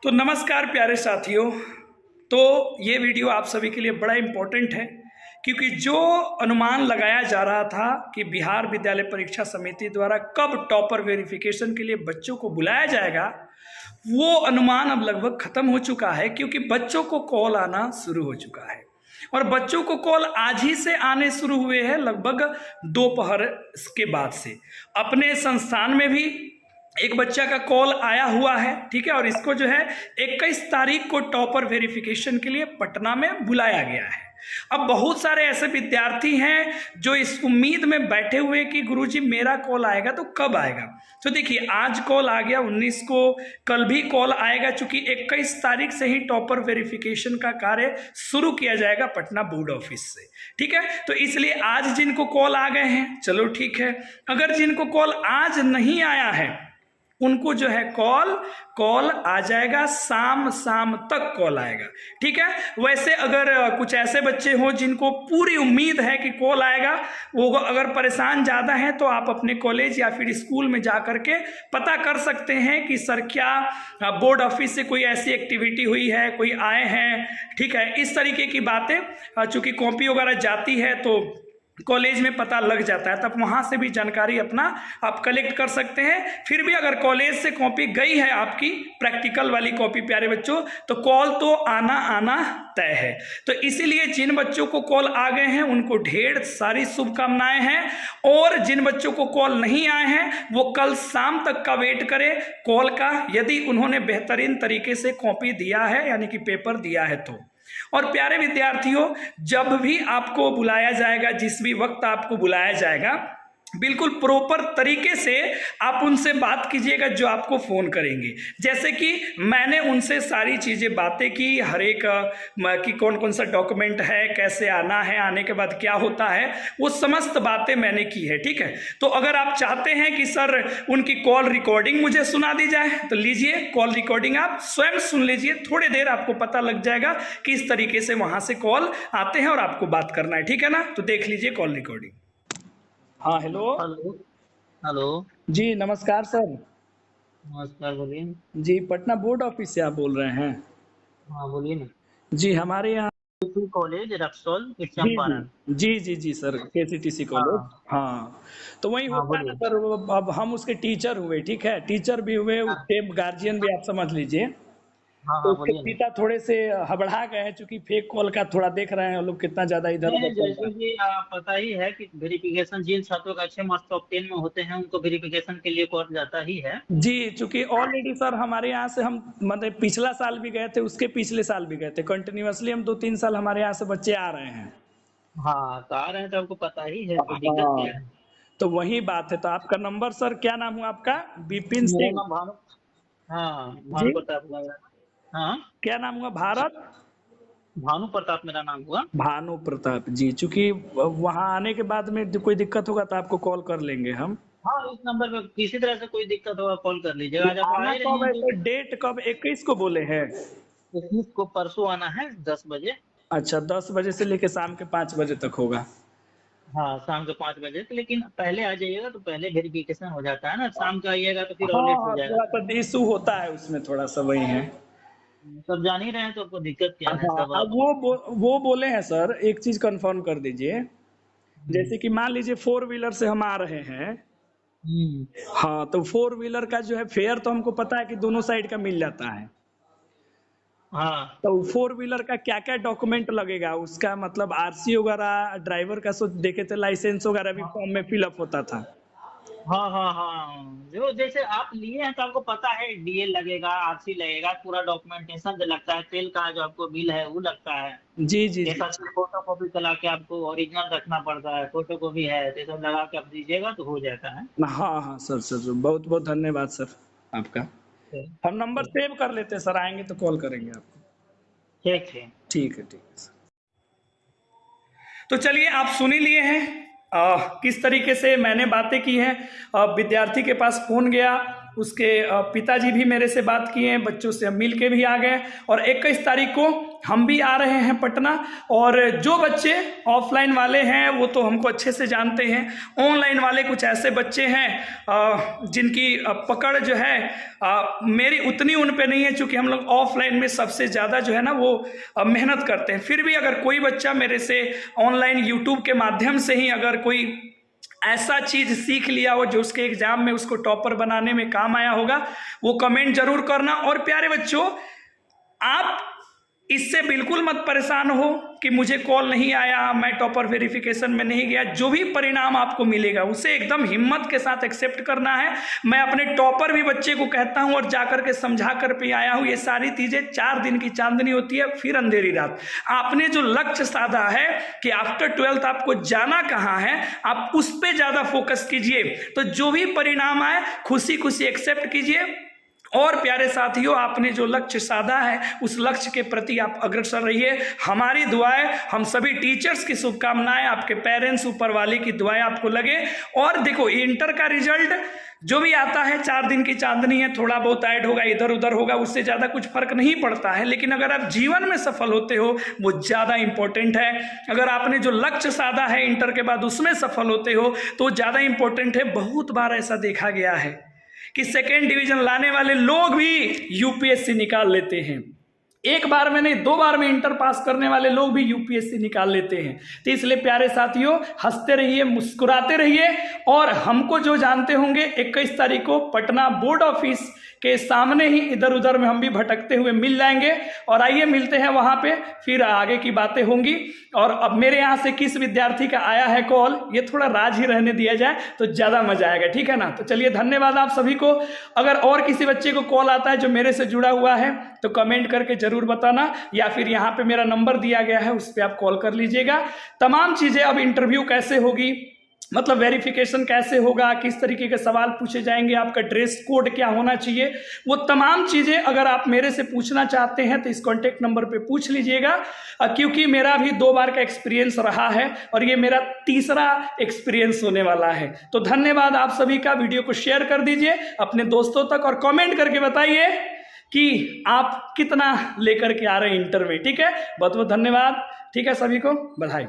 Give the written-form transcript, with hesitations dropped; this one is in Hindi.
तो नमस्कार प्यारे साथियों। तो ये वीडियो आप सभी के लिए बड़ा इम्पोर्टेंट है, क्योंकि जो अनुमान लगाया जा रहा था कि बिहार विद्यालय परीक्षा समिति द्वारा कब टॉपर वेरिफिकेशन के लिए बच्चों को बुलाया जाएगा, वो अनुमान अब लगभग खत्म हो चुका है, क्योंकि बच्चों को कॉल आना शुरू हो चुका है। और बच्चों को कॉल आज ही से आने शुरू हुए हैं, लगभग दोपहर के बाद से। अपने संस्थान में भी एक बच्चा का कॉल आया हुआ है, ठीक है। और इसको जो है 21 तारीख को टॉपर वेरिफिकेशन के लिए पटना में बुलाया गया है। अब बहुत सारे ऐसे विद्यार्थी हैं जो इस उम्मीद में बैठे हुए कि गुरुजी मेरा कॉल आएगा तो कब आएगा। तो देखिए, आज कॉल आ गया 19 को, कल भी कॉल आएगा, चूंकि 21 तारीख से ही टॉपर वेरिफिकेशन का कार्य शुरू किया जाएगा पटना बोर्ड ऑफिस से, ठीक है। तो इसलिए आज जिनको कॉल आ गए हैं, चलो ठीक है। अगर जिनको कॉल आज नहीं आया है उनको जो है कॉल आ जाएगा, शाम तक कॉल आएगा, ठीक है। वैसे अगर कुछ ऐसे बच्चे हों जिनको पूरी उम्मीद है कि कॉल आएगा, वो अगर परेशान ज़्यादा हैं तो आप अपने कॉलेज या फिर स्कूल में जा कर के पता कर सकते हैं कि सर क्या बोर्ड ऑफिस से कोई ऐसी एक्टिविटी हुई है, कोई आए हैं, ठीक है। इस तरीके की बातें, चूँकि कॉपी वगैरह जाती है तो कॉलेज में पता लग जाता है, तब वहाँ से भी जानकारी अपना आप कलेक्ट कर सकते हैं। फिर भी अगर कॉलेज से कॉपी गई है आपकी, प्रैक्टिकल वाली कॉपी प्यारे बच्चों, तो कॉल तो आना तय है। तो इसीलिए जिन बच्चों को कॉल आ गए हैं उनको ढेर सारी शुभकामनाएं हैं, और जिन बच्चों को कॉल नहीं आए हैं वो कल शाम तक का वेट करें कॉल का, यदि उन्होंने बेहतरीन तरीके से कॉपी दिया है, यानी कि पेपर दिया है तो। और प्यारे विद्यार्थियों, जब भी आपको बुलाया जाएगा, जिस भी वक्त आपको बुलाया जाएगा, बिल्कुल प्रॉपर तरीके से आप उनसे बात कीजिएगा जो आपको फ़ोन करेंगे। जैसे कि मैंने उनसे सारी चीज़ें बातें की, हर एक कि कौन कौन सा डॉक्यूमेंट है, कैसे आना है, आने के बाद क्या होता है, वो समस्त बातें मैंने की है, ठीक है। तो अगर आप चाहते हैं कि सर उनकी कॉल रिकॉर्डिंग मुझे सुना दी जाए, तो लीजिए कॉल रिकॉर्डिंग आप स्वयं सुन लीजिए। थोड़ी देर आपको पता लग जाएगा कि इस तरीके से वहाँ से कॉल आते हैं और आपको बात करना है, ठीक है ना। तो देख लीजिए कॉल रिकॉर्डिंग। हाँ, हेलो। हेलो। हेलो। जी नमस्कार सर। नमस्कार, बोलिए। जी, पटना बोर्ड ऑफिस से आप बोल रहे हैं? हाँ, बोलिए ना। जी, हमारे यहाँ। कॉलेज रक्सौल जी जी चंपारण। जी जी जी सर, केसीटीसी कॉलेज। हाँ। हाँ, तो वही हाँ, होता है ना बोलिए। सर। अब हम उसके टीचर हुए, ठीक है, टीचर भी हुए, हाँ। उसके गार्जियन भी, आप समझ लीजिए। हाँ। तो हाँ, उसके बोलिए ना। पिता थोड़े से हड़बड़ा गए हैं, चूंकि फेक कॉल का थोड़ा देख रहे हैं लोग कितना ज्यादा इधर उधर नहीं, चल रहा जैसे कि पता ही है कि वेरिफिकेशन जिन छात्रों का अच्छे मार्क्स टॉप 10 में होते हैं उनको वेरिफिकेशन के लिए कॉल जाता ही है। है। जी, चूंकि ऑलरेडी सर हमारे यहाँ से हम, मतलब पिछला साल भी गए थे, उसके पिछले साल भी गए थे, कंटिन्यूअसली हम 2-3 साल हमारे यहाँ से बच्चे आ रहे हैं। हाँ, तो आ रहे हैं तो आपको पता ही है, तो दिक्कत हाँ, क्या है। तो वही बात है। तो आपका नंबर सर, क्या नाम हुआ आपका? विपिन मेरा सिंह? नाम भानु। हाँ, जी, भानु प्रताप हुआ मेरा नाम। हाँ, क्या नाम हुआ? भारत? भानु प्रताप मेरा नाम हुआ। भानु प्रताप जी। चूंकि वहां आने के बाद में कोई दिक्कत होगा तो आपको कॉल कर लेंगे हम। हाँ, इस नंबर पे किसी तरह से कोई दिक्कत होगा कॉल कर लीजिएगा। तो आज आप आ आना ही रहे कब हैं है तो सर? डेट कब? 21 को बोले हैं? 21 को परसों आना है 10 बजे। अच्छा, 10 बजे से लेके शाम के 5 बजे तक होगा? हाँ, शाम के 5 बजे, तो लेकिन पहले आ जाइएगा तो पहले वेरिफिकेशन हो जाता है ना। शाम को आइएगा तो फिर और हाँ लेट हो हाँ, जाएगा थोड़ा ना। सा इशू होता है उसमें, थोड़ा सा वही है। सब जान ही रहे हैं तो आपको दिक्कत क्या है, हाँ, सब अब आप। वो बोले हैं सर, एक चीज कंफर्म कर दीजिए। हम्म। जैसे कि मान लीजिए 4 व्हीलर से हम आ रहे हैं। हम्म। हाँ, तो 4 व्हीलर का जो है फेयर तो हमको पता है कि दोनों साइड का मिल जाता है। हाँ। तो 4 व्हीलर का क्या क्या डॉक्यूमेंट लगेगा उसका, मतलब आरसी वगैरह, ड्राइवर का सो देखे थे, लाइसेंस वगैरह भी हाँ। फॉर्म में फिलअप होता था। हाँ। हाँ। हाँ, जो जैसे आप लिए हैं तो आपको पता है डीएल लगेगा, आरसी लगेगा, पूरा डॉक्यूमेंटेशन जो लगता है, तेल का जो आपको बिल है वो लगता है। जी जी जी। एक आध फोटो कॉपी चला के आपको ओरिजिनल रखना पड़ता है, फोटो कॉपी है तो ये सब लगा के आप दीजिएगा तो हो जाता है। हाँ हाँ सर, सर बहुत बहुत धन्यवाद सर आपका। ठीक। हम नंबर ठीक। सेव कर लेते हैं सर, आएंगे तो कॉल करेंगे आपको। ठीक ठीक। ठीक है सर। तो चलिए, आप सुन ही लिए हैं किस तरीके से मैंने बातें की हैं। विद्यार्थी के पास फोन गया, उसके पिताजी भी मेरे से बात किए हैं, बच्चों से हम मिल के भी आ गए और 21 तारीख को हम भी आ रहे हैं पटना। और जो बच्चे ऑफलाइन वाले हैं वो तो हमको अच्छे से जानते हैं, ऑनलाइन वाले कुछ ऐसे बच्चे हैं जिनकी पकड़ जो है मेरी उतनी उन पे नहीं है, चूँकि हम लोग ऑफलाइन में सबसे ज़्यादा जो है ना वो मेहनत करते हैं। फिर भी अगर कोई बच्चा मेरे से ऑनलाइन यूट्यूब के माध्यम से ही अगर कोई ऐसा चीज़ सीख लिया हो जो उसके एग्जाम में उसको टॉपर बनाने में काम आया होगा, वो कमेंट जरूर करना। और प्यारे बच्चों, आप इससे बिल्कुल मत परेशान हो कि मुझे कॉल नहीं आया, मैं टॉपर वेरिफिकेशन में नहीं गया। जो भी परिणाम आपको मिलेगा उसे एकदम हिम्मत के साथ एक्सेप्ट करना है। मैं अपने टॉपर भी बच्चे को कहता हूं और जाकर के समझा कर पे आया हूं, ये सारी चीज़ें 4 दिन की चांदनी होती है, फिर अंधेरी रात। आपने जो लक्ष्य साधा है कि आफ्टर 12th आपको जाना कहाँ है, आप उस पर ज़्यादा फोकस कीजिए। तो जो भी परिणाम आए खुशी खुशी एक्सेप्ट कीजिए। और प्यारे साथियों, आपने जो लक्ष्य साधा है उस लक्ष्य के प्रति आप अग्रसर रहिए। हमारी दुआएं, हम सभी टीचर्स की शुभकामनाएं, आपके पेरेंट्स, ऊपर वाले की दुआएं आपको लगे। और देखो, इंटर का रिजल्ट जो भी आता है 4 दिन की चांदनी है, थोड़ा बहुत ऐड होगा, इधर उधर होगा, उससे ज़्यादा कुछ फर्क नहीं पड़ता है। लेकिन अगर आप जीवन में सफल होते हो वो ज़्यादा इंपॉर्टेंट है। अगर आपने जो लक्ष्य साधा है इंटर के बाद उसमें सफल होते हो तो ज़्यादा इंपॉर्टेंट है। बहुत बार ऐसा देखा गया है कि 2nd डिवीजन लाने वाले लोग भी यूपीएससी निकाल लेते हैं। 1 बार में नहीं, 2 बार में इंटर पास करने वाले लोग भी यूपीएससी निकाल लेते हैं। तो इसलिए प्यारे साथियों, हंसते रहिए, मुस्कुराते रहिए। और हमको जो जानते होंगे 21 तारीख को पटना बोर्ड ऑफिस के सामने ही इधर उधर में हम भी भटकते हुए मिल जाएंगे। और आइए मिलते हैं वहाँ पे, फिर आगे की बातें होंगी। और अब मेरे यहाँ से किस विद्यार्थी का आया है कॉल, ये थोड़ा राज ही रहने दिया जाए तो ज़्यादा मजा आएगा, ठीक है ना। तो चलिए, धन्यवाद आप सभी को। अगर और किसी बच्चे को कॉल आता है जो मेरे से जुड़ा हुआ है तो कमेंट करके जरूर बताना, या फिर यहाँ पे मेरा नंबर दिया गया है उस पर आप कॉल कर लीजिएगा। तमाम चीज़ें, अब इंटरव्यू कैसे होगी, मतलब वेरिफिकेशन कैसे होगा, किस तरीके के सवाल पूछे जाएंगे, आपका ड्रेस कोड क्या होना चाहिए, वो तमाम चीज़ें अगर आप मेरे से पूछना चाहते हैं तो इस कॉन्टेक्ट नंबर पे पूछ लीजिएगा। क्योंकि मेरा भी 2 बार का एक्सपीरियंस रहा है और ये मेरा 3रा एक्सपीरियंस होने वाला है। तो धन्यवाद आप सभी का। वीडियो को शेयर कर दीजिए अपने दोस्तों तक और कॉमेंट करके बताइए कि आप कितना लेकर के आ रहे हैं इंटर में, ठीक है। बहुत बहुत धन्यवाद, ठीक है, सभी को बधाई।